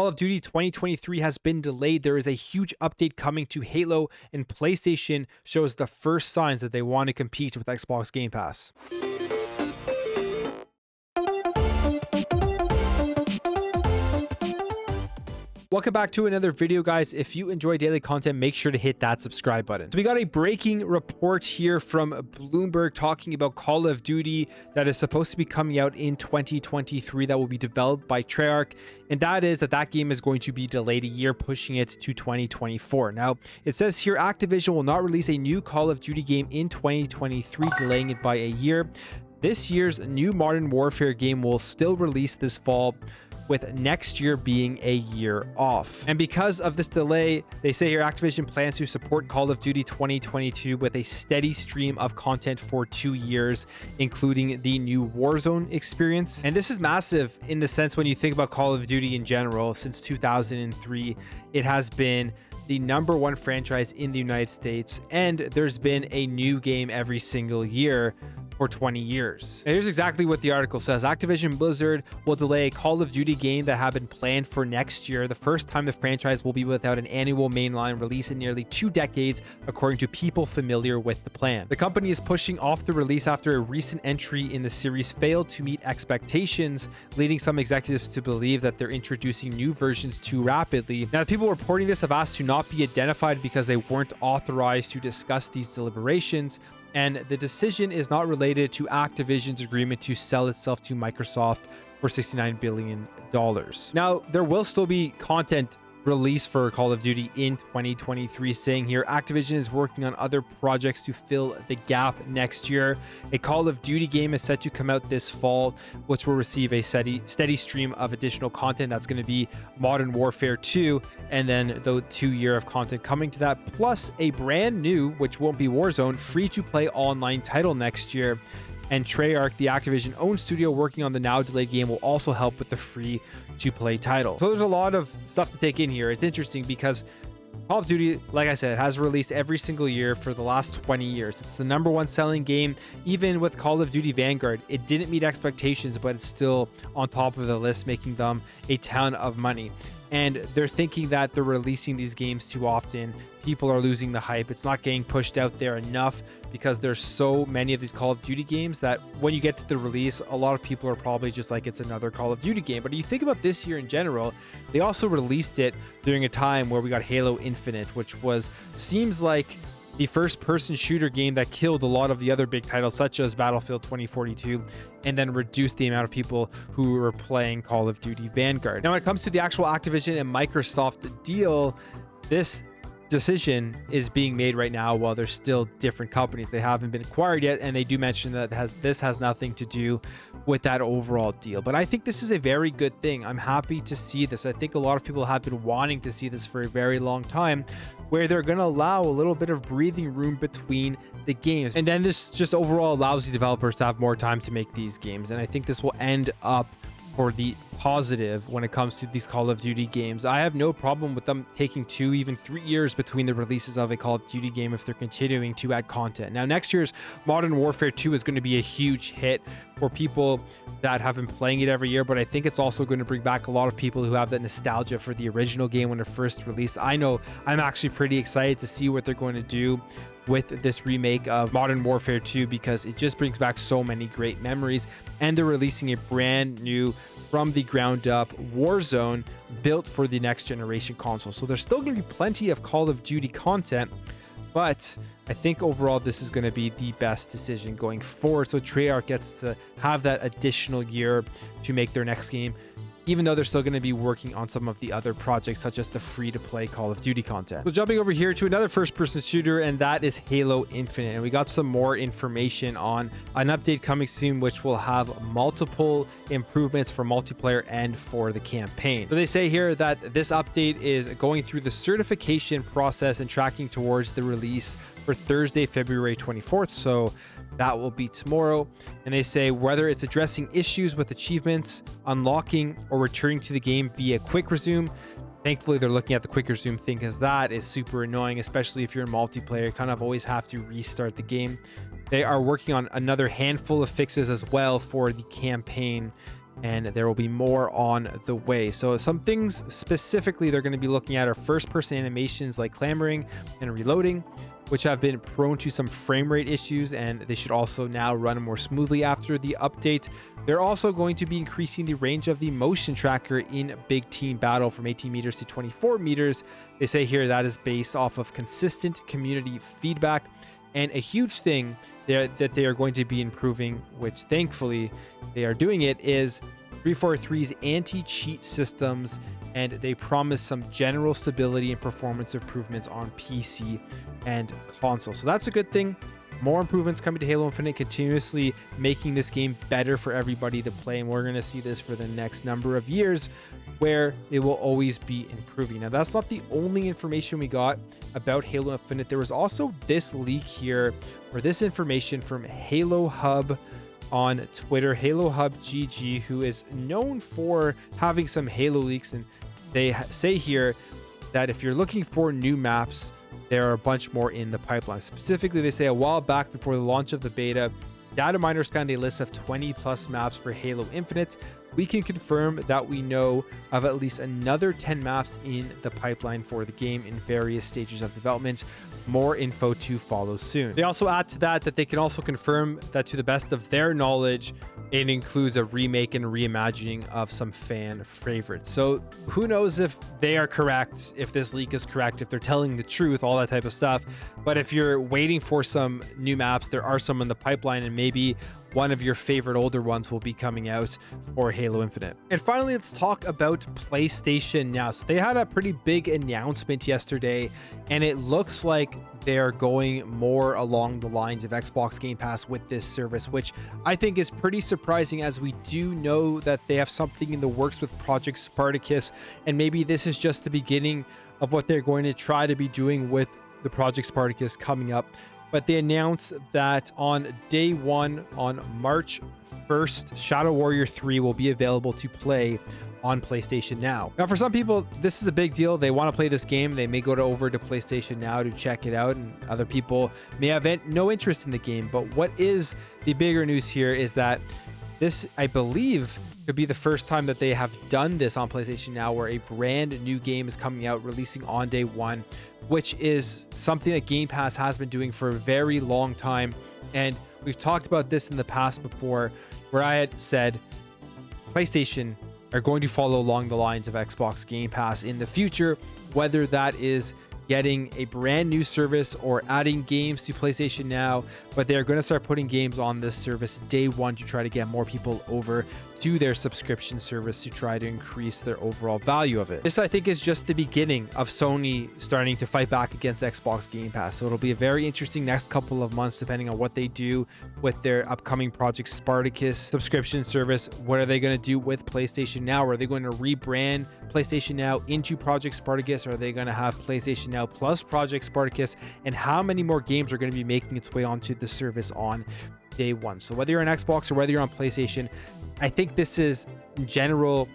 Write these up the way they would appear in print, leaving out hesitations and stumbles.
Call of Duty 2023 has been delayed. There is a huge update coming to Halo, and PlayStation shows the first signs that they want to compete with Xbox Game Pass. Welcome back to another video, guys. If you enjoy daily content, make sure to hit that subscribe button. So we got a breaking report here from Bloomberg talking about Call of Duty that is supposed to be coming out in 2023 that will be developed by Treyarch, and that is that game is going to be delayed a year, pushing it to 2024. Now, it says here Activision will not release a new Call of Duty game in 2023, delaying it by a year. This year's new Modern Warfare game will still release this fall, with next year being a year off. And because of this delay, they say here Activision plans to support Call of Duty 2022 with a steady stream of content for 2 years, including the new Warzone experience. And this is massive in the sense when you think about Call of Duty in general. Since 2003, it has been the #1 franchise in the United States, and there's been a new game every single year for 20 years. And here's exactly what the article says. Activision Blizzard will delay a Call of Duty game that had been planned for next year, the first time the franchise will be without an annual mainline release in nearly 2 decades, according to people familiar with the plan. The company is pushing off the release after a recent entry in the series failed to meet expectations, leading some executives to believe that they're introducing new versions too rapidly. Now, the people reporting this have asked to not be identified because they weren't authorized to discuss these deliberations, and the decision is not related to Activision's agreement to sell itself to Microsoft for $69 billion. Now, there will still be content released for Call of Duty in 2023, saying here Activision is working on other projects to fill the gap next year. A Call of Duty game is set to come out this fall, which will receive a steady stream of additional content. That's going to be Modern Warfare 2, and then the 2 year of content coming to that, plus a brand new, which won't be Warzone, free-to-play online title next year. And Treyarch, the Activision-owned studio working on the now-delayed game, will also help with the free-to-play title. So there's a lot of stuff to take in here. It's interesting because Call of Duty, like I said, has released every single year for the last 20 years. It's the #1 selling game. Even with Call of Duty Vanguard, it didn't meet expectations, but it's still on top of the list, making them a ton of money. And they're thinking that they're releasing these games too often. People are losing the hype. It's not getting pushed out there enough because there's so many of these Call of Duty games that when you get to the release, a lot of people are probably just like, it's another Call of Duty game. But if you think about this year in general, they also released it during a time where we got Halo Infinite, which seems like the first-person shooter game that killed a lot of the other big titles, such as Battlefield 2042, and then reduced the amount of people who were playing Call of Duty Vanguard. Now, when it comes to the actual Activision and Microsoft deal, this decision is being made right now while they're still different companies. They haven't been acquired yet, and they do mention that this has nothing to do with that overall deal. But I think this is a very good thing. I'm happy to see this. I think a lot of people have been wanting to see this for a very long time, where they're going to allow a little bit of breathing room between the games. And then this just overall allows the developers to have more time to make these games. And I think this will end up for the positive when it comes to these Call of Duty games. I have no problem with them taking 2, even 3 years between the releases of a Call of Duty game if they're continuing to add content. Now, next year's Modern Warfare 2 is going to be a huge hit for people that have been playing it every year, but I think it's also going to bring back a lot of people who have that nostalgia for the original game when it first released. I know I'm actually pretty excited to see what they're going to do with this remake of Modern Warfare 2 because it just brings back so many great memories, and they're releasing a brand new from the ground up Warzone built for the next generation console. So there's still going to be plenty of Call of Duty content, but I think overall this is going to be the best decision going forward. So Treyarch gets to have that additional year to make their next game, even though they're still going to be working on some of the other projects, such as the free-to-play Call of Duty content. So jumping over here to another first-person shooter, and that is Halo Infinite. And we got some more information on an update coming soon, which will have multiple improvements for multiplayer and for the campaign. So they say here that this update is going through the certification process and tracking towards the release for Thursday, February 24th. So that will be tomorrow. And they say whether it's addressing issues with achievements, unlocking, or returning to the game via quick resume. Thankfully, they're looking at the quick resume thing because that is super annoying, especially if you're in multiplayer. You kind of always have to restart the game. They are working on another handful of fixes as well for the campaign. and there will be more on the way. So some things specifically they're going to be looking at are first person animations like clambering and reloading, which have been prone to some frame rate issues, and they should also now run more smoothly after the update. They're also going to be increasing the range of the motion tracker in Big Team Battle from 18 meters to 24 meters. They say here that is based off of consistent community feedback. And a huge thing that they are going to be improving, which thankfully they are doing it, is 343's anti-cheat systems, and they promise some general stability and performance improvements on PC and console. So that's a good thing. More improvements coming to Halo Infinite, continuously making this game better for everybody to play, and we're going to see this for the next number of years, where it will always be improving. Now, that's not the only information we got about Halo Infinite. There was also this leak here, or this information from Halo Hub on Twitter, Halo Hub GG, who is known for having some Halo leaks, and they say here that if you're looking for new maps, there are a bunch more in the pipeline. Specifically, they say a while back before the launch of the beta, data miners found a list of 20 plus maps for Halo Infinite. We can confirm that we know of at least another 10 maps in the pipeline for the game in various stages of development. More info to follow soon. They also add to that they can also confirm that to the best of their knowledge, it includes a remake and reimagining of some fan favorites. So who knows if they are correct, if this leak is correct, if they're telling the truth, all that type of stuff. But if you're waiting for some new maps, there are some in the pipeline, and maybe one of your favorite older ones will be coming out for Halo Infinite. And finally, let's talk about PlayStation Now. So they had a pretty big announcement yesterday, and it looks like they're going more along the lines of Xbox Game Pass with this service, which I think is pretty surprising, as we do know that they have something in the works with Project Spartacus, and maybe this is just the beginning of what they're going to try to be doing with the Project Spartacus coming up. But they announced that on day one, on March 1st, Shadow Warrior 3 will be available to play on PlayStation Now. Now, for some people, this is a big deal. They want to play this game. They may go over to PlayStation Now to check it out, and other people may have no interest in the game. But what is the bigger news here is that this, I believe, could be the first time that they have done this on PlayStation Now, where a brand new game is coming out, releasing on day one, which is something that Game Pass has been doing for a very long time. And we've talked about this in the past before, where I had said PlayStation are going to follow along the lines of Xbox Game Pass in the future, whether that is getting a brand new service or adding games to PlayStation Now. But they're going to start putting games on this service day one to try to get more people over to their subscription service to try to increase their overall value of it. This, I think, is just the beginning of Sony starting to fight back against Xbox Game Pass. So it'll be a very interesting next couple of months, depending on what they do with their upcoming Project Spartacus subscription service. What are they going to do with PlayStation Now? Are they going to rebrand PlayStation Now into Project Spartacus? Or are they going to have PlayStation Now plus Project Spartacus? And how many more games are going to be making its way onto the service on day one? So whether you're on Xbox or whether you're on PlayStation, I think this is in general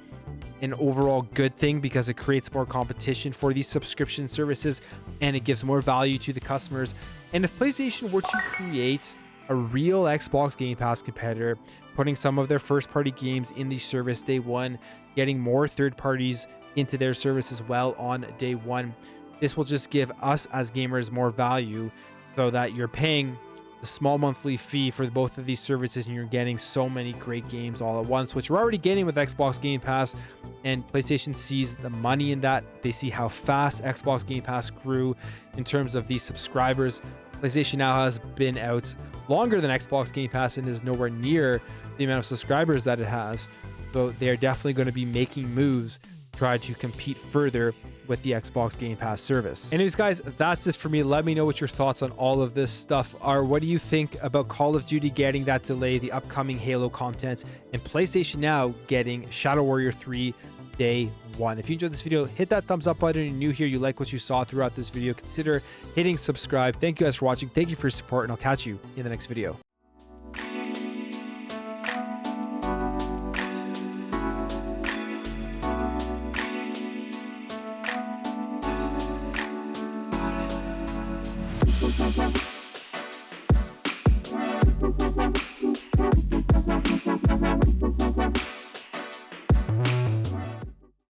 an overall good thing, because it creates more competition for these subscription services and it gives more value to the customers. And if PlayStation were to create a real Xbox Game Pass competitor, putting some of their first party games in the service day one, getting more third parties into their service as well on day one, this will just give us as gamers more value, so that you're paying a small monthly fee for both of these services and you're getting so many great games all at once, which we're already getting with Xbox Game Pass. And PlayStation sees the money in that. They see how fast Xbox Game Pass grew in terms of these subscribers. PlayStation Now has been out longer than Xbox Game Pass and is nowhere near the amount of subscribers that it has. So they are definitely going to be making moves to try to compete further with the Xbox Game Pass service. Anyways, guys, that's it for me. Let me know what your thoughts on all of this stuff are. What do you think about Call of Duty getting that delay, the upcoming Halo content, and PlayStation Now getting Shadow Warrior 3 day one? If you enjoyed this video, hit that thumbs up button. If you're new here, you like what you saw throughout this video, consider hitting subscribe. Thank you guys for watching. Thank you for your support, and I'll catch you in the next video.